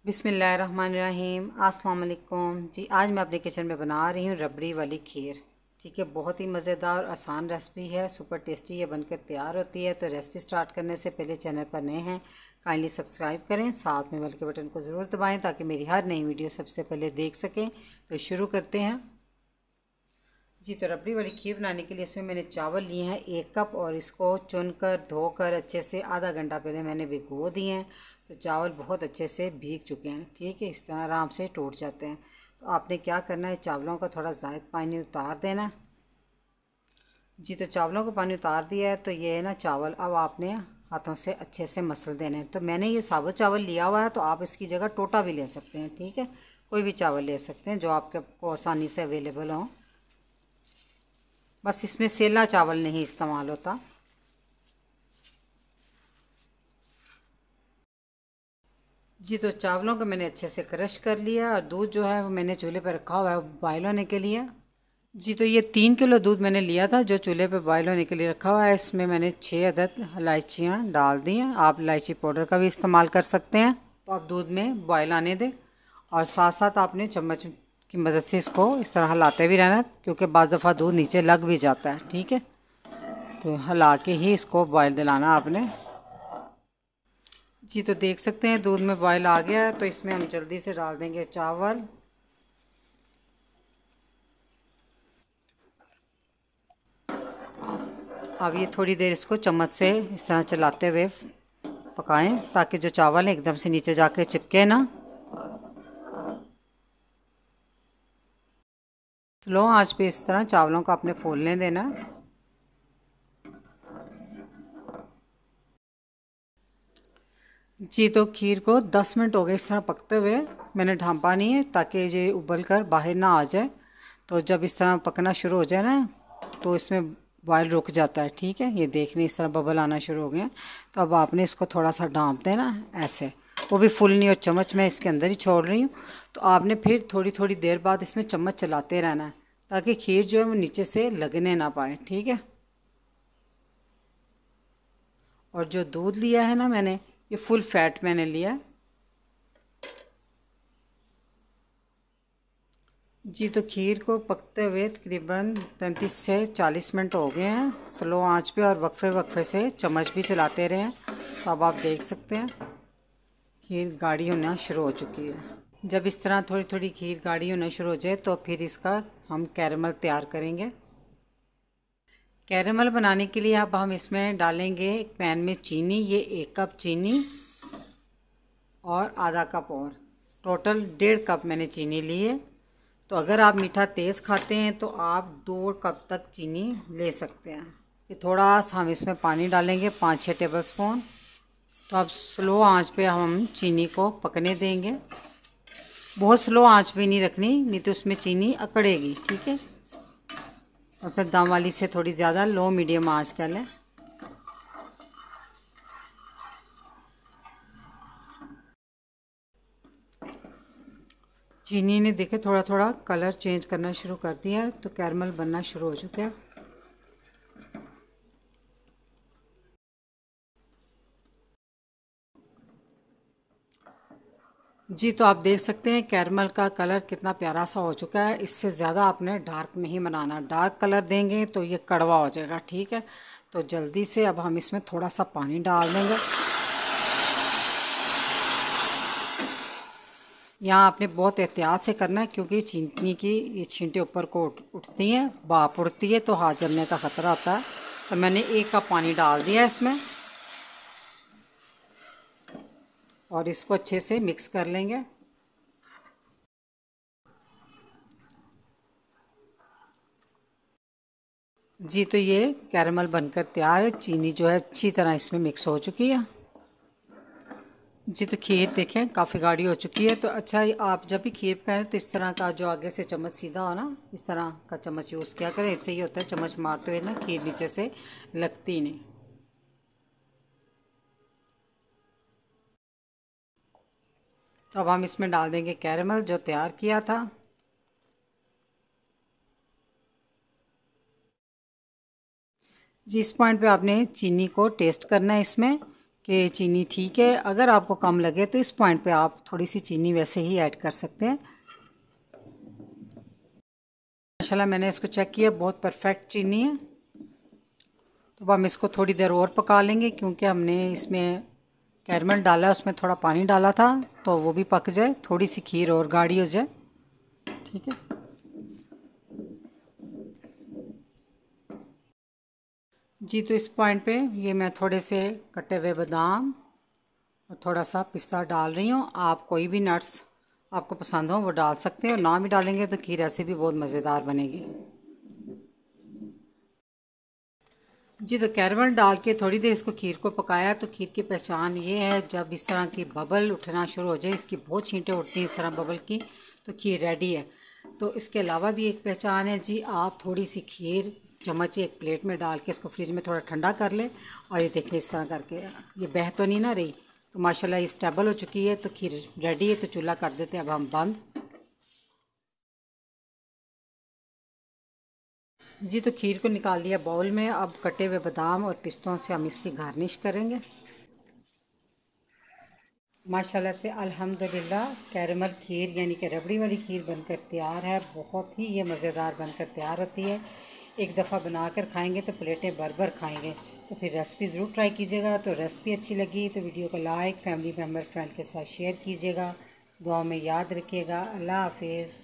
बिस्मिल्लाहिर्रहमानिर्रहीम। अस्सलाम वालेकुम जी। आज मैं अपने किचन में बना रही हूँ रबड़ी वाली खीर। ठीक है, बहुत ही मज़ेदार और आसान रेसिपी है, सुपर टेस्टी ये बनकर तैयार होती है। तो रेसिपी स्टार्ट करने से पहले चैनल पर नए हैं काइंडली सब्सक्राइब करें, साथ में बेल के बटन को ज़रूर दबाएँ ताकि मेरी हर नई वीडियो सबसे पहले देख सकें। तो शुरू करते हैं जी। तो रबड़ी वाली खीर बनाने के लिए इसमें मैंने चावल लिए हैं 1 कप, और इसको चुनकर धोकर अच्छे से आधा घंटा पहले मैंने भिगो दिए हैं। तो चावल बहुत अच्छे से भीग चुके हैं। ठीक है, इस तरह आराम से टूट जाते हैं। तो आपने क्या करना है, चावलों का थोड़ा ज़ायद पानी उतार देना जी। तो चावलों का पानी उतार दिया है, तो ये है ना चावल, अब आपने हाथों से अच्छे से मसल देने हैं। तो मैंने ये साबुत चावल लिया हुआ है, तो आप इसकी जगह टोटा भी ले सकते हैं। ठीक है, कोई भी चावल ले सकते हैं जो आपको आसानी से अवेलेबल हो, बस इसमें सेला चावल नहीं इस्तेमाल होता। जी, तो चावलों को मैंने अच्छे से क्रश कर लिया, और दूध जो है वो मैंने चूल्हे पर रखा हुआ है बॉयल होने के लिए। जी, तो ये 3 किलो दूध मैंने लिया था जो चूल्हे पे बॉयल होने के लिए रखा हुआ है। इसमें मैंने 6 अदद इलायचियाँ डाल दी हैं। आप इलायची पाउडर का भी इस्तेमाल कर सकते हैं। तो आप दूध में बॉयल आने दें, और साथ साथ आपने चम्मच की मदद से इसको इस तरह हिलाते भी रहना, क्योंकि बाज़ दफ़ा दूध नीचे लग भी जाता है। ठीक है, तो हिला के ही इसको बॉयल दिलाना आपने। जी, तो देख सकते हैं दूध में बॉयल आ गया है, तो इसमें हम जल्दी से डाल देंगे चावल। अब ये थोड़ी देर इसको चम्मच से इस तरह चलाते हुए पकाएं, ताकि जो चावल है एकदम से नीचे जाके चिपके ना। स्लो आंच पे इस तरह चावलों को अपने फूलने देना। जी, तो खीर को 10 मिनट हो गए इस तरह पकते हुए। मैंने ढांपा नहीं है ताकि ये उबल कर बाहर ना आ जाए। तो जब इस तरह पकना शुरू हो जाए ना, तो इसमें बॉयल रुक जाता है। ठीक है, ये देखने इस तरह बबल आना शुरू हो गए। तो अब आपने इसको थोड़ा सा ढांप देना ऐसे, वो भी फुल नहीं, और चम्मच मैं इसके अंदर ही छोड़ रही हूँ। तो आपने फिर थोड़ी थोड़ी देर बाद इसमें चम्मच चलाते रहना है, ताकि खीर जो है वो नीचे से लगने ना पाए। ठीक है, और जो दूध लिया है ना मैंने, ये फुल फैट मैंने लिया। जी, तो खीर को पकते हुए तकरीबन 35 से 40 मिनट हो गए हैं स्लो आंच पे, और वक्फे वक्फे से चम्मच भी चलाते रहे हैं। तो अब आप देख सकते हैं खीर गाढ़ी होना शुरू हो चुकी है। जब इस तरह थोड़ी थोड़ी खीर गाढ़ी होना शुरू हो जाए, तो फिर इसका हम कैरेमल तैयार करेंगे। कैरेमल बनाने के लिए अब हम इसमें डालेंगे एक पैन में चीनी। ये 1 कप चीनी और आधा कप, और टोटल 1.5 कप मैंने चीनी ली है। तो अगर आप मीठा तेज़ खाते हैं तो आप 2 कप तक चीनी ले सकते हैं। ये थोड़ा सा हम इसमें पानी डालेंगे, 5-6 टेबल स्पून। तो अब स्लो आंच पे हम चीनी को पकने देंगे। बहुत स्लो आंच पे नहीं रखनी, नहीं तो उसमें चीनी अकड़ेगी। ठीक है, और दम वाली से थोड़ी ज़्यादा लो मीडियम आंच कर लें। चीनी ने देखे थोड़ा थोड़ा कलर चेंज करना शुरू कर दिया, तो कैरमल बनना शुरू हो चुका है। जी, तो आप देख सकते हैं कैरमल का कलर कितना प्यारा सा हो चुका है। इससे ज़्यादा आपने डार्क नहीं बनाना, डार्क कलर देंगे तो ये कड़वा हो जाएगा। ठीक है, तो जल्दी से अब हम इसमें थोड़ा सा पानी डाल देंगे। यहाँ आपने बहुत एहतियात से करना है, क्योंकि चीनी की ये छींटे ऊपर को उठती हैं, भाप उड़ती है, तो हाथ जलने का ख़तरा होता है। तो मैंने 1 कप पानी डाल दिया इसमें, और इसको अच्छे से मिक्स कर लेंगे। जी, तो ये कैरमल बनकर तैयार है। चीनी जो है अच्छी तरह इसमें मिक्स हो चुकी है। जी, तो खीर देखें काफ़ी गाढ़ी हो चुकी है। तो अच्छा, आप जब भी खीर पकाएं तो इस तरह का जो आगे से चम्मच सीधा हो ना, इस तरह का चम्मच यूज़ किया करें। इससे ये होता है चम्मच मारते हुए ना खीर नीचे से लगती नहीं। तो अब हम इसमें डाल देंगे कैरमल जो तैयार किया था। जी, इस पॉइंट पे आपने चीनी को टेस्ट करना है इसमें, कि चीनी ठीक है। अगर आपको कम लगे तो इस पॉइंट पे आप थोड़ी सी चीनी वैसे ही ऐड कर सकते हैं। माशाल्लाह मैंने इसको चेक किया, बहुत परफेक्ट चीनी है। तो अब हम इसको थोड़ी देर और पका लेंगे, क्योंकि हमने इसमें कैरमल डाला है, उसमें थोड़ा पानी डाला था, तो वो भी पक जाए, थोड़ी सी खीर और गाढ़ी हो जाए। ठीक है जी। तो इस पॉइंट पे ये मैं थोड़े से कटे हुए बादाम और थोड़ा सा पिस्ता डाल रही हूँ। आप कोई भी नट्स आपको पसंद हो वो डाल सकते हैं, और ना भी डालेंगे तो खीर ऐसे भी बहुत मज़ेदार बनेगी जी। तो कैरमल डाल के थोड़ी देर इसको खीर को पकाया। तो खीर की पहचान ये है, जब इस तरह की बबल उठना शुरू हो जाए, इसकी बहुत छींटें उठती हैं इस तरह बबल की, तो खीर रेडी है। तो इसके अलावा भी एक पहचान है जी, आप थोड़ी सी खीर चम्मच एक प्लेट में डाल के इसको फ्रिज में थोड़ा ठंडा कर लें, और ये देखिए इस तरह करके ये बह तो नहीं ना रही, तो माशाल्लाह ये स्टेबल हो चुकी है। तो खीर रेडी है, तो चूल्हा कर देते हैं अब हम बंद जी। तो खीर को निकाल लिया बाउल में। अब कटे हुए बादाम और पिस्तों से हम इसकी गार्निश करेंगे। माशाल्लाह से अल्हम्दुलिल्लाह कैरमल खीर यानी कि रबड़ी वाली खीर बनकर तैयार है। बहुत ही ये मज़ेदार बनकर तैयार होती है। एक दफ़ा बनाकर खाएंगे तो प्लेटें भर भर खाएंगे। तो फिर रेसिपी ज़रूर ट्राई कीजिएगा। तो रेसिपी अच्छी लगी तो वीडियो को लाइक, फैमिली मेम्बर, फ्रेंड के साथ शेयर कीजिएगा। दुआ में याद रखिएगा। अल्लाह हाफिज़।